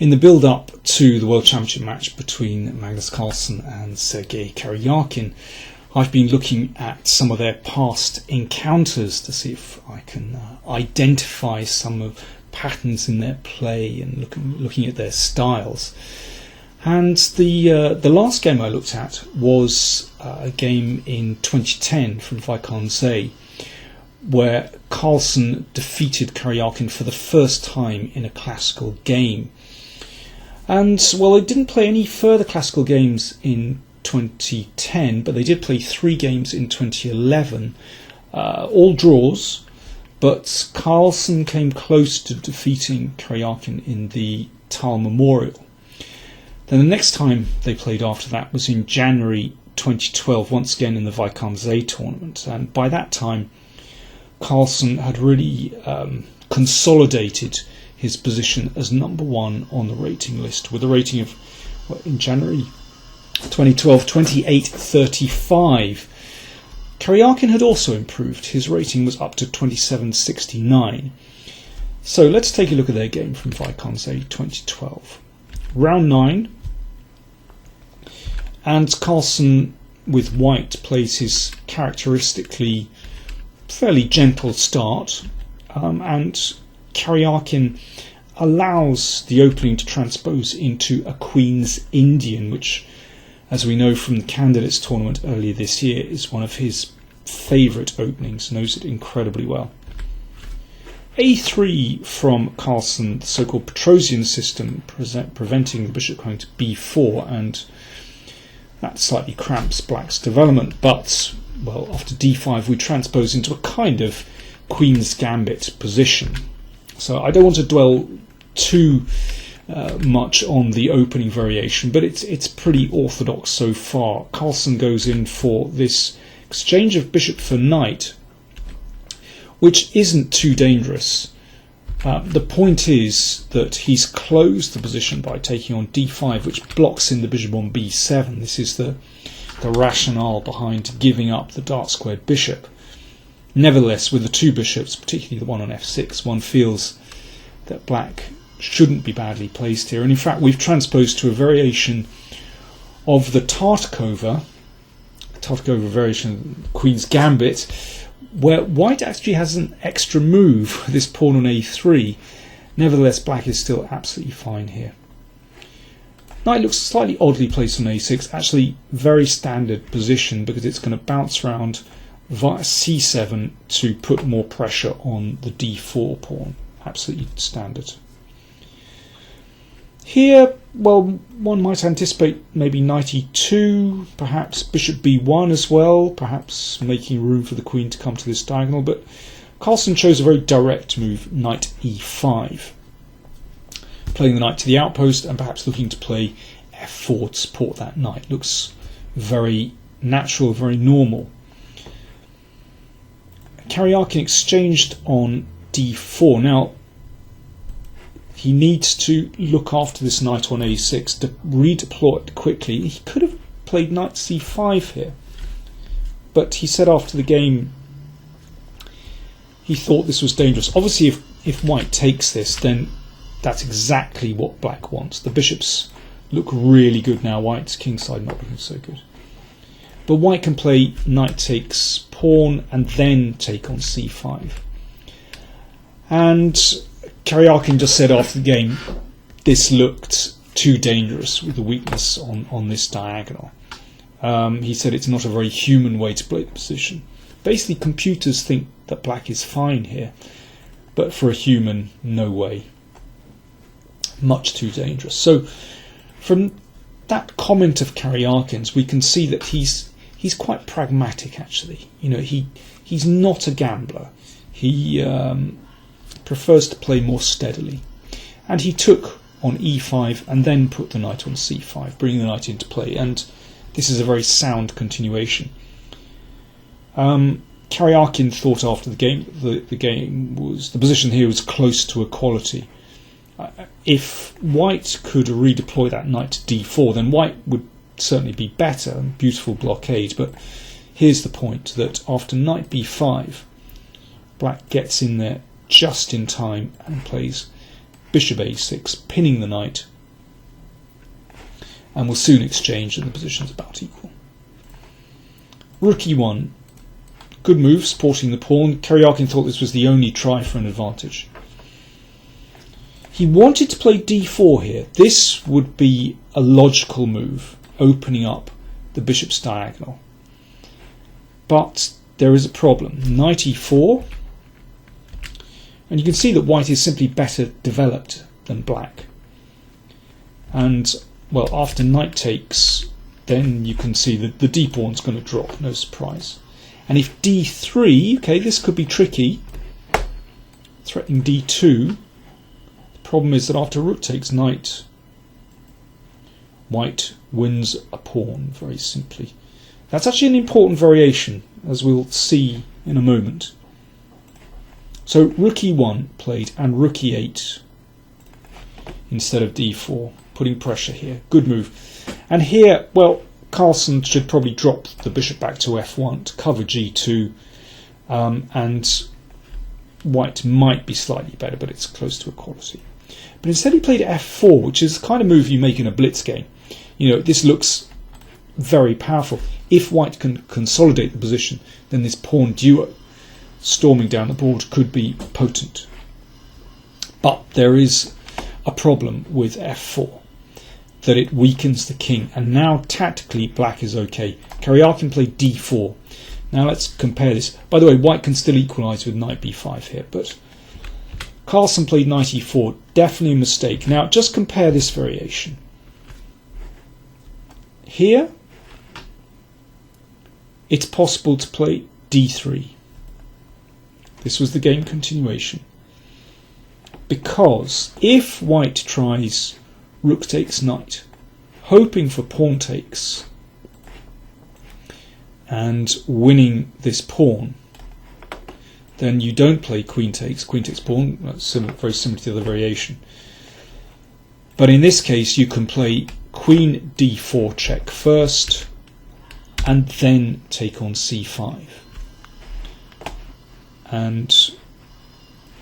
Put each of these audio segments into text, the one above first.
In the build-up to the World Championship match between Magnus Carlsen and Sergei Karjakin, I've been looking at some of their past encounters to see if I can identify some of patterns in their play and looking at their styles. And the last game I looked at was a game in 2010 from Karlsen, where Carlsen defeated Karjakin for the first time in a classical game. And, well, they didn't play any further classical games in 2010, but they did play 3 games in 2011, all draws, but Carlsen came close to defeating Karjakin in the Tal Memorial. Then the next time they played after that was in January 2012, once again in the Karlsen tournament, and by that time Carlsen had really consolidated his position as number 1 on the rating list, with a rating of, in January 2012, 28.35. Karjakin had also improved. His rating was up to 27.69. So let's take a look at their game from Karlsen 2012. Round 9, and Carlsen with white plays his characteristically fairly gentle start, and Karjakin allows the opening to transpose into a Queen's Indian, which, as we know from the Candidates tournament earlier this year, is one of his favourite openings, knows it incredibly well. A3 from Carlsen, the so-called Petrosian system, preventing the bishop going to b4, and that slightly cramps black's development, but, well, after d5 we transpose into a kind of Queen's Gambit position. So I don't want to dwell too much on the opening variation, but it's pretty orthodox so far. Carlsen goes in for this exchange of bishop for knight, which isn't too dangerous. The point is that he's closed the position by taking on d5, which blocks in the bishop on b7. This is the rationale behind giving up the dark-squared bishop. Nevertheless, with the 2 bishops, particularly the one on f6, one feels that black shouldn't be badly placed here. And in fact, we've transposed to a variation of the Tartakova variation, Queen's Gambit, where white actually has an extra move, this pawn on a3. Nevertheless, black is still absolutely fine here. Knight looks slightly oddly placed on a6, actually very standard position, because it's going to bounce around via c7 to put more pressure on the d4 pawn. Absolutely standard. Here, well, one might anticipate maybe knight e2, perhaps bishop b1 as well, perhaps making room for the queen to come to this diagonal, but Carlsen chose a very direct move, knight e5, playing the knight to the outpost and perhaps looking to play f4 to support that knight. Looks very natural, very normal. Karjakin exchanged on d4. Now, he needs to look after this knight on a6 to redeploy it quickly. He could have played knight c5 here, but he said after the game he thought this was dangerous. Obviously, if white takes this, then that's exactly what black wants. The bishops look really good now. White's kingside not looking so good. But white can play knight takes pawn and then take on c5. And Karjakin just said after the game, this looked too dangerous with the weakness on this diagonal. He said it's not a very human way to play the position. Basically, computers think that black is fine here, but for a human, no way. Much too dangerous. So, from that comment of Karjakin's, we can see that he's quite pragmatic. Actually, he's not a gambler. He prefers to play more steadily, and he took on e5 and then put the knight on c5, bringing the knight into play, and this is a very sound continuation. Karjakin thought after the game the position here was close to equality. If white could redeploy that knight to d4, then white would certainly be better, beautiful blockade, but here's the point, that after knight b5, black gets in there just in time and plays bishop a6, pinning the knight and will soon exchange, and the position's about equal. Rook e1. Good move, supporting the pawn. Karjakin thought this was the only try for an advantage. He wanted to play d4 here. This would be a logical move, opening up the bishop's diagonal. But there is a problem. Knight e4, and you can see that white is simply better developed than black. And, well, after knight takes, then you can see that the d pawn's going to drop, no surprise. And if d3, okay, this could be tricky, threatening d2. Problem is that after rook takes knight, white wins a pawn, very simply. That's actually an important variation, as we'll see in a moment. So rook e1 played, and rook e8 instead of d4, putting pressure here. Good move. And here, well, Carlsen should probably drop the bishop back to f1 to cover g2, and white might be slightly better, but it's close to equality. But instead he played f4, which is the kind of move you make in a blitz game. You know, this looks very powerful. If white can consolidate the position, then this pawn duo storming down the board could be potent. But there is a problem with f4, that it weakens the king. And now tactically black is okay. Karjakin played d4. Now let's compare this. By the way, white can still equalise with knight b5 here, but Carlsen played knight e4, definitely a mistake. Now just compare this variation. Here, it's possible to play d3. This was the game continuation. Because if white tries rook takes knight, hoping for pawn takes and winning this pawn, then you don't play queen takes pawn. That's very similar to the other variation. But in this case, you can play queen d4 check first, and then take on c5. And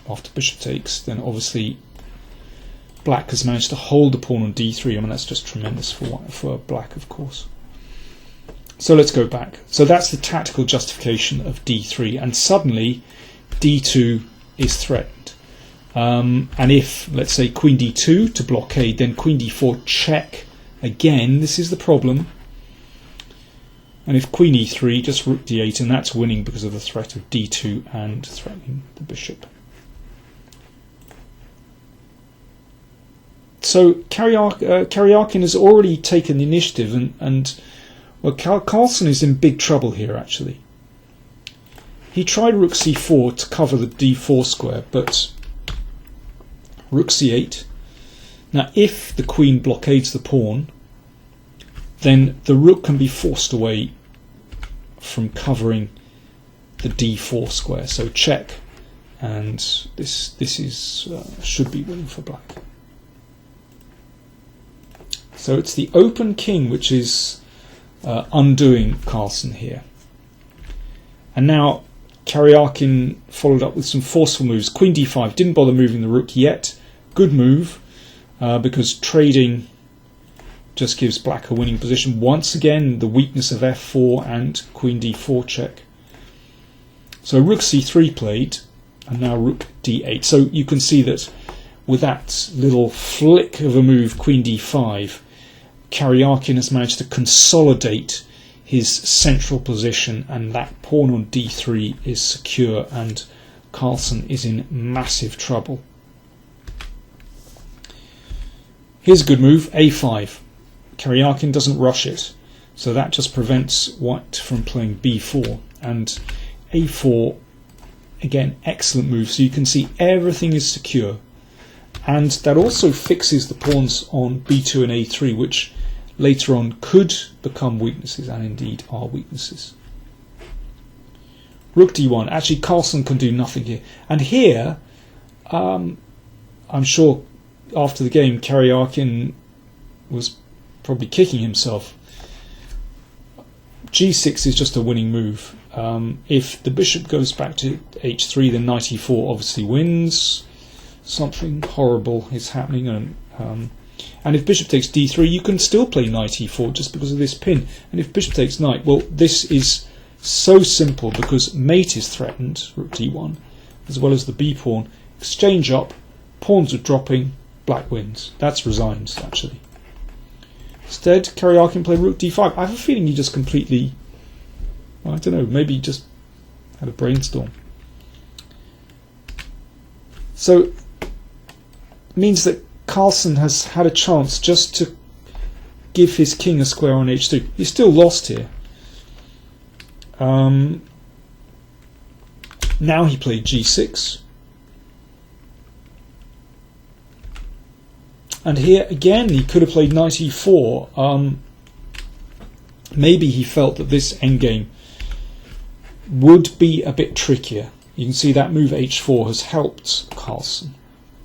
after bishop takes, then obviously black has managed to hold the pawn on d3. I mean, that's just tremendous for black, of course. So let's go back. So that's the tactical justification of d3, and suddenly d2 is threatened. And if, let's say, queen d2 to blockade, then queen d4 check again. This is the problem. And if queen e3, just rook d8, and that's winning because of the threat of d2 and threatening the bishop. So Karjakin has already taken the initiative, and well, Carlsen is in big trouble here, actually. He tried rook c4 to cover the d4 square, but rook c8. Now, if the queen blockades the pawn, then the rook can be forced away from covering the d4 square. So check, and this is should be winning for black. So it's the open king which is undoing Carlsen here. And now Karjakin followed up with some forceful moves. Queen d5, didn't bother moving the rook yet. Good move, because trading just gives black a winning position. Once again, the weakness of f4 and queen d4 check. So rook c3 played, and now rook d8. So you can see that with that little flick of a move, queen d5, Karjakin has managed to consolidate his central position, and that pawn on d3 is secure, and Carlsen is in massive trouble. Here's a good move, a5. Karjakin doesn't rush it, so that just prevents white from playing b4, and a4, again, excellent move. So you can see everything is secure, and that also fixes the pawns on b2 and a3, which later on could become weaknesses, and indeed are weaknesses. Rook d1. Actually, Carlsen can do nothing here. And here, I'm sure after the game, Karjakin was probably kicking himself. g6 is just a winning move. If the bishop goes back to h3, then knight e4 obviously wins. Something horrible is happening, and And if bishop takes d3, you can still play knight e4 just because of this pin. And if bishop takes knight, well, this is so simple because mate is threatened, rook d1, as well as the b pawn. Exchange up, pawns are dropping, black wins. That's resigned, actually. Instead, Karjakin played rook d5. I have a feeling he just completely, I don't know, maybe he just had a brainstorm. So, it means that Carlsen has had a chance just to give his king a square on h2. He's still lost here. Now he played g6. And here again he could have played knight e4. Maybe he felt that this endgame would be a bit trickier. You can see that move h4 has helped Carlsen.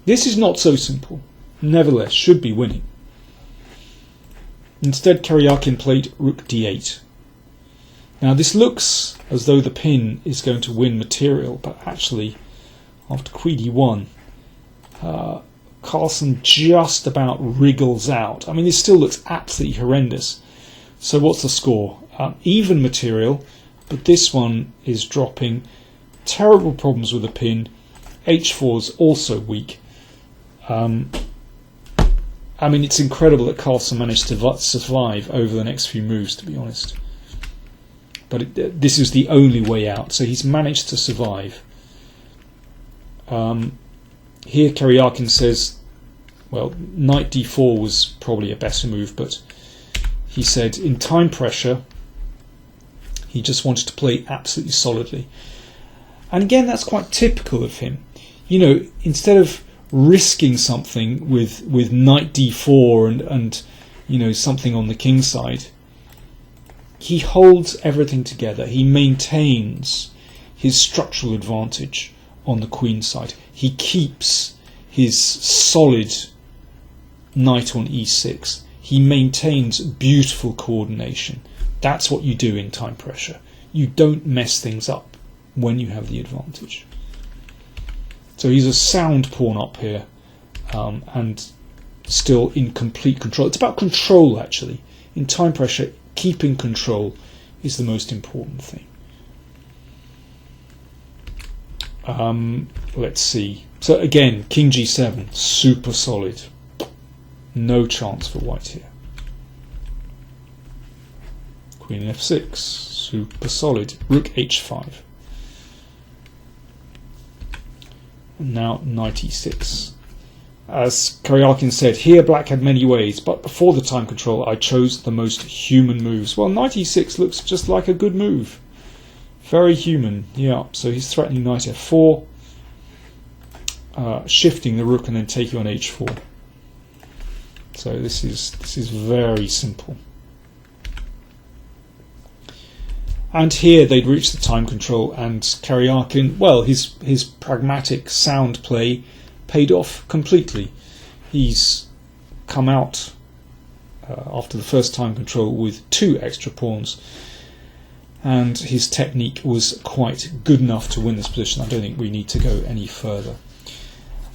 This is not so simple. Nevertheless, should be winning. Instead, Karjakin played rook d8. Now this looks as though the pin is going to win material, but actually, after queen e1, Carlsen just about wriggles out. I mean, this still looks absolutely horrendous. So what's the score? Even material, but this one is dropping. Terrible problems with the pin. h4 is also weak. I mean, it's incredible that Carlsen managed to survive over the next few moves, to be honest. But this is the only way out. So he's managed to survive. Here Karjakin says, well, knight d4 was probably a better move, but he said in time pressure, he just wanted to play absolutely solidly. And again, that's quite typical of him. You know, instead of risking something with knight d4 and you know, something on the king side, he holds everything together. He maintains his structural advantage on the queen side. He keeps his solid knight on e6. He maintains beautiful coordination. That's what you do in time pressure. You don't mess things up when you have the advantage. So he's a sound pawn up here, and still in complete control. It's about control, actually. In time pressure, keeping control is the most important thing. Let's see. So again, king g7, super solid. No chance for white here. Queen f6, super solid. Rook h5. And now knight e6. As Karjakin said, here black had many ways, but before the time control I chose the most human moves. Well, knight e6 looks just like a good move. Very human, yeah. So he's threatening knight f4, shifting the rook and then taking on h4. So this is very simple. And here they'd reached the time control, and Karjakin, well, his pragmatic sound play paid off completely. He's come out after the first time control with 2 extra pawns, and his technique was quite good enough to win this position. I don't think we need to go any further.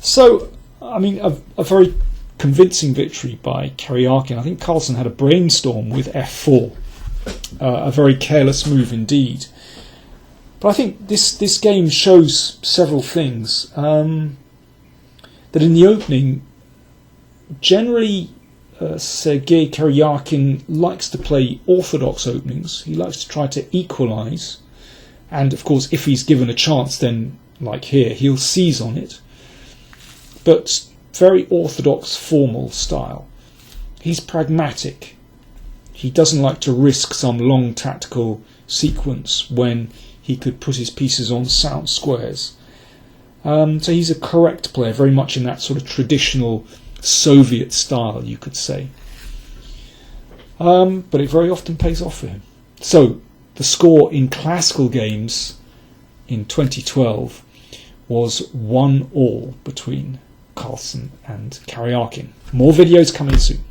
So, I mean, a very convincing victory by Karjakin. I think Carlsen had a brainstorm with f4. A very careless move indeed. But I think this game shows several things. That in the opening, generally Sergei Karjakin likes to play orthodox openings. He likes to try to equalise. And of course, if he's given a chance, then, like here, he'll seize on it. But very orthodox, formal style. He's pragmatic. He doesn't like to risk some long tactical sequence when he could put his pieces on sound squares. So he's a correct player, very much in that sort of traditional Soviet style, you could say. But it very often pays off for him. So the score in classical games in 2012 was 1-1 between Carlsen and Karjakin. More videos coming soon.